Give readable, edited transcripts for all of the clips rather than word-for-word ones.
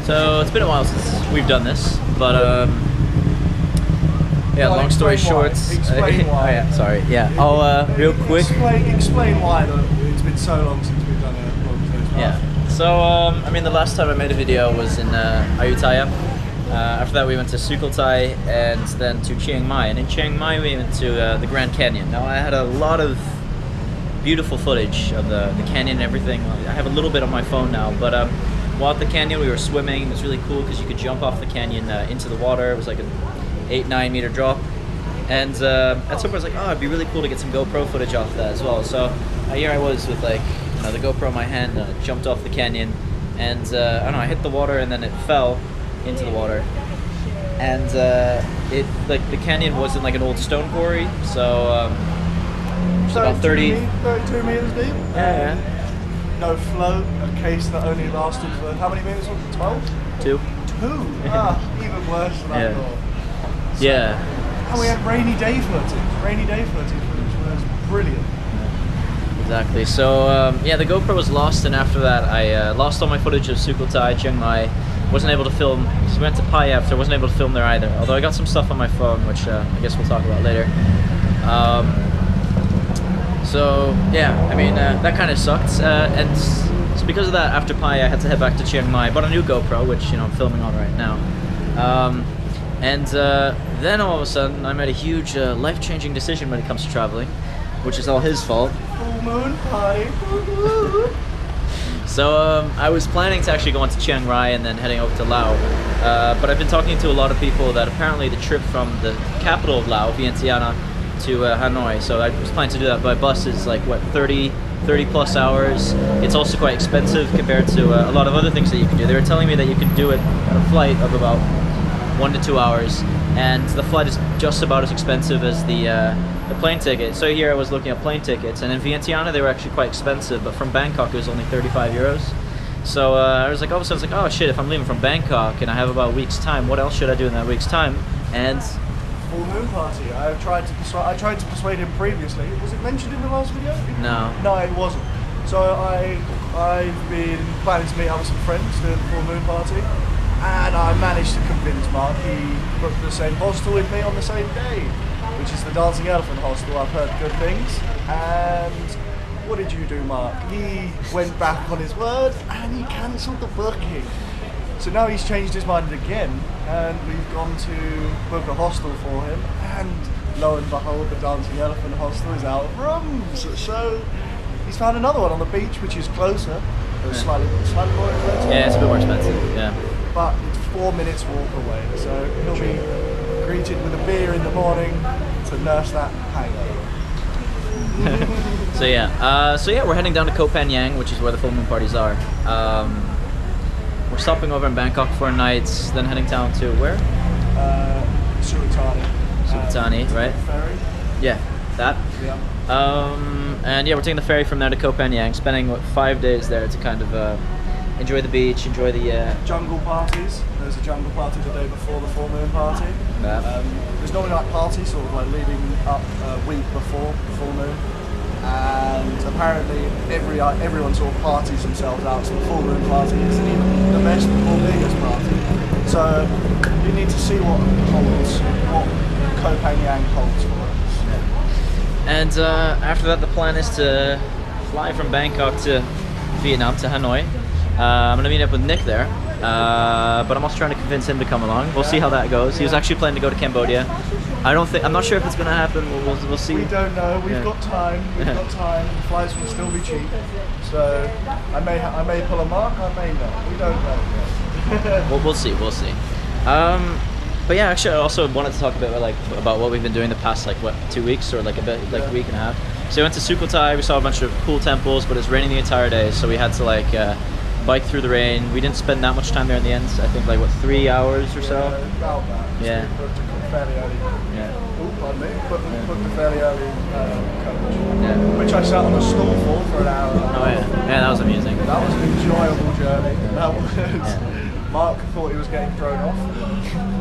So it's been a while since we've done this, but yeah. Long story short. Explain why. Oh yeah, sorry. Yeah. I'll real quick. Explain why it's been so long since we've done a vlog. Yeah. So I mean, the last time I made a video was in Ayutthaya. After that, we went to Sukhothai and then to Chiang Mai. And in Chiang Mai, we went to the Grand Canyon. Now, I had a lot of beautiful footage of the canyon and everything. I have a little bit on my phone now, but while at the canyon, we were swimming. It was really cool because you could jump off the canyon into the water. It was like an 8-9 meter drop. And at some point, I was like, oh, it'd be really cool to get some GoPro footage off of that as well. So here I was with like the GoPro in my hand, jumped off the canyon, and I don't know, I hit the water and then it fell into the water, and it like the canyon wasn't like an old stone quarry, so it's about 32 meters deep. Yeah. No flow. A case that only lasted for how many minutes? 12. 2. Even worse than I thought. Yeah. And we had rainy day footage, which was brilliant. Exactly. So yeah, the GoPro was lost, and after that, I lost all my footage of Sukhothai, Chiang Mai. Wasn't able to film, so we went to Phaya, so I wasn't able to film there either. Although I got some stuff on my phone, which I guess we'll talk about later. So yeah, I mean that kind of sucked, and so because of that, after Phaya, I had to head back to Chiang Mai. Bought a new GoPro, which I'm filming on right now. And then all of a sudden, I made a huge life-changing decision when it comes to traveling, which is all his fault. Full moon party. So I was planning to actually go on to Chiang Mai and then heading over to Laos, but I've been talking to a lot of people that apparently the trip from the capital of Laos, Vientiane, to Hanoi, so I was planning to do that by bus, is like what, 30 plus hours. It's also quite expensive compared to a lot of other things that you can do. They were telling me that you can do it on a flight of about 1 to 2 hours, and the flight is just about as expensive as the plane ticket. So here I was looking at plane tickets, and in Vientiane they were actually quite expensive, but from Bangkok it was only 35 euros. So I was like, all of a sudden, I was like, oh shit, if I'm leaving from Bangkok and I have about a week's time, what else should I do in that week's time? And full moon party. I tried to persuade him previously. Was it mentioned in the last video? No. No, it wasn't. So I've been planning to meet up with some friends to the full moon party, and I managed to convince Mark. He booked the same hostel with me on the same day, which is the Dancing Elephant Hostel. I've heard good things. And what did you do, Mark? He went back on his word and he cancelled the booking. So now he's changed his mind again, and we've gone to book a hostel for him, and lo and behold, the Dancing Elephant Hostel is out of rooms. So he's found another one on the beach, which is closer. Slightly more expensive. yeah, it's a bit more expensive. Yeah. But it's 4 minutes walk away, so he'll be greeted with a beer in the morning to nurse that hangover. So yeah, we're heading down to Koh Phangan, which is where the full moon parties are. We're stopping over in Bangkok for a night, then heading down to where? Sukhothai, right? Ferry. Yeah, that. Yeah. And yeah, we're taking the ferry from there to Koh Phangan, spending 5 days there to kind of enjoy the beach, enjoy the jungle parties. There's a jungle party the day before the full moon party. Yeah. There's normally like parties sort of like leading up a week before the full moon, and apparently everyone sort of parties themselves out. So the full moon party is even the best or biggest party. So you need to see what Koh Phangan holds for us. Yeah. And after that, the plan is to fly from Bangkok to Vietnam, to Hanoi. I'm gonna meet up with Nick there, but I'm also trying to convince him to come along. We'll see how that goes. He was actually planning to go to Cambodia. I'm not sure if it's gonna happen. We'll see. We don't know. We've got time. We've got time. The flights will still be cheap, so I may pull a Mark. I may not. We don't know. We'll see. But yeah, actually, I also wanted to talk a bit about what we've been doing the past 2 weeks or a week and a half. So we went to Sukhothai. We saw a bunch of cool temples, but it's raining the entire day, so we had to bike through the rain. We didn't spend that much time there in the end. I think 3 hours or so. About that. Yeah. So we booked a fairly early. Yeah. Oh, pardon me. Booked a fairly early coach. Yeah. Which I sat on a stool for an hour. Oh yeah. Yeah, that was amusing. That was an enjoyable journey. That was. Mark thought he was getting thrown off.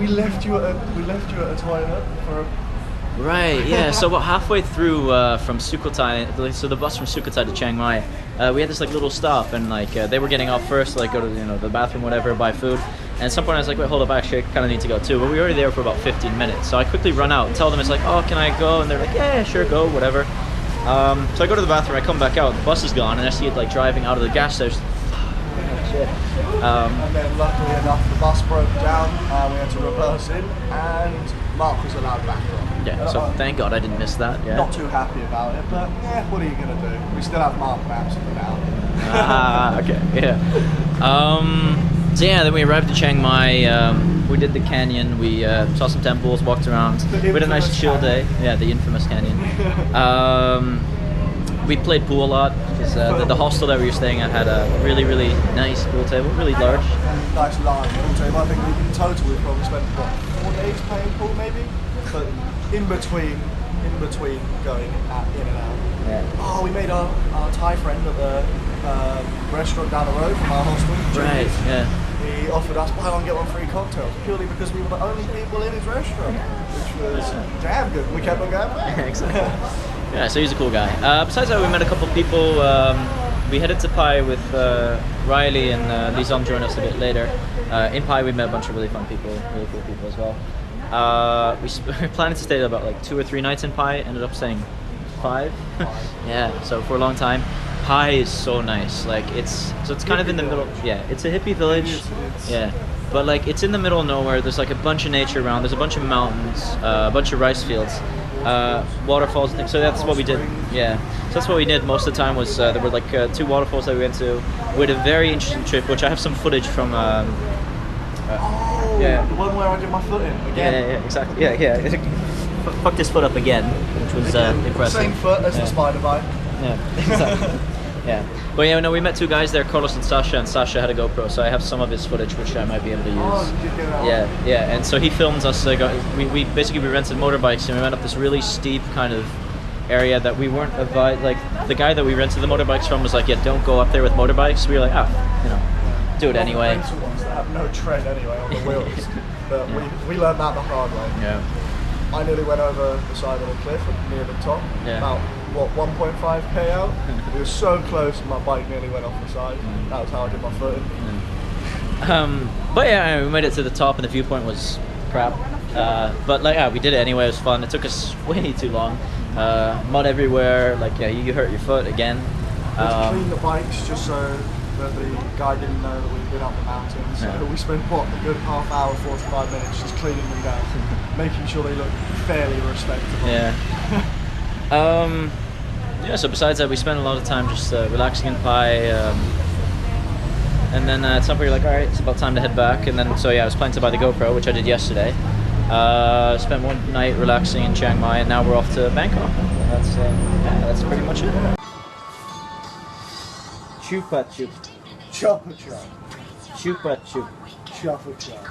We left you at a toilet for Right, yeah. So about halfway through from Sukhothai, so the bus from Sukhothai to Chiang Mai, we had this like little stop, and like they were getting off first, like go to the bathroom, whatever, buy food. And at some point I was like, wait, hold up, actually, I kind of need to go too. But we were already there for about 15 minutes, so I quickly run out and tell them, it's like, oh, can I go? And they're like, yeah, sure, go, whatever. So I go to the bathroom, I come back out, the bus is gone, and I see it like driving out of the gas station. Shit. And then luckily enough, the bus broke down, we had to reverse in, and Mark was allowed back on. Yeah, so thank God I didn't miss that. Yeah. Not too happy about it, but yeah, what are you going to do? We still have Mark maps for now. Ah, okay, yeah. So yeah, then we arrived at Chiang Mai, we did the canyon, we saw some temples, walked around, we had a nice chill day. Yeah, the infamous canyon. We played pool a lot, because the hostel that we were staying at had a really, really nice pool table, really large. Nice large pool table. I think in total we probably spent, what, 4 days playing pool maybe? But in between going in and out. Yeah. Oh, we made our Thai friend at the restaurant down the road from our hostel. Right, yeah. He offered us buy one get one free cocktails purely because we were the only people in his restaurant, which was damn good. We kept on going back. Exactly. Yeah, so he's a cool guy. Besides that, we met a couple of people. We headed to Pai with Riley, and Lizong joined us a bit later. In Pai, we met a bunch of really fun people, really cool people as well. We were planning to stay about like 2 or 3 nights in Pai. Ended up staying 5. Yeah, so for a long time. Pai is so nice. Like it's kind of in the middle. Yeah, it's a hippie village. Yeah, but like it's in the middle of nowhere. There's like a bunch of nature around. There's a bunch of mountains, a bunch of rice fields, waterfalls and things. So that's what we did. Yeah, so that's what we did most of the time. Was there were like 2 waterfalls that we went to. We had a very interesting trip, which I have some footage from. Yeah, the one where I did my foot in again. Yeah, exactly. Yeah. Fucked his foot up again, which was impressive. Same foot as the spider bite. Yeah, exactly. Yeah, but yeah, no, we met 2 guys there, Carlos and Sasha had a GoPro, so I have some of his footage which I might be able to use. Oh, you did get that yeah, yeah, and so he filmed us. We basically rented motorbikes and we went up this really steep kind of area that we weren't advised. Like the guy that we rented the motorbikes from was like, yeah, don't go up there with motorbikes. We were like, do it anyway. Rental ones that have no tread anyway on the wheels, but we learned that the hard way. Yeah. I nearly went over the side of the cliff near the top, Yeah. about, 1.5k out. It was so close and my bike nearly went off the side. That was how I did my footing. But yeah, we made it to the top and the viewpoint was crap. But like, yeah, we did it anyway, it was fun. It took us way too long. Mud everywhere, like, yeah, you hurt your foot again. We had to clean the bikes just so that the guy didn't know that we'd been up the mountains. Yeah. So we spent, a good half hour, 45 minutes just cleaning them down, making sure they look fairly respectable. Yeah. Yeah, so besides that, we spent a lot of time just relaxing in Pai, and then at some point you're like, alright, it's about time to head back, and then, so yeah, I was planning to buy the GoPro, which I did yesterday. Spent one night relaxing in Chiang Mai, and now we're off to Bangkok. That's pretty much it. Chupa chup. Chopper chop. Chupa chup. Chopper chop.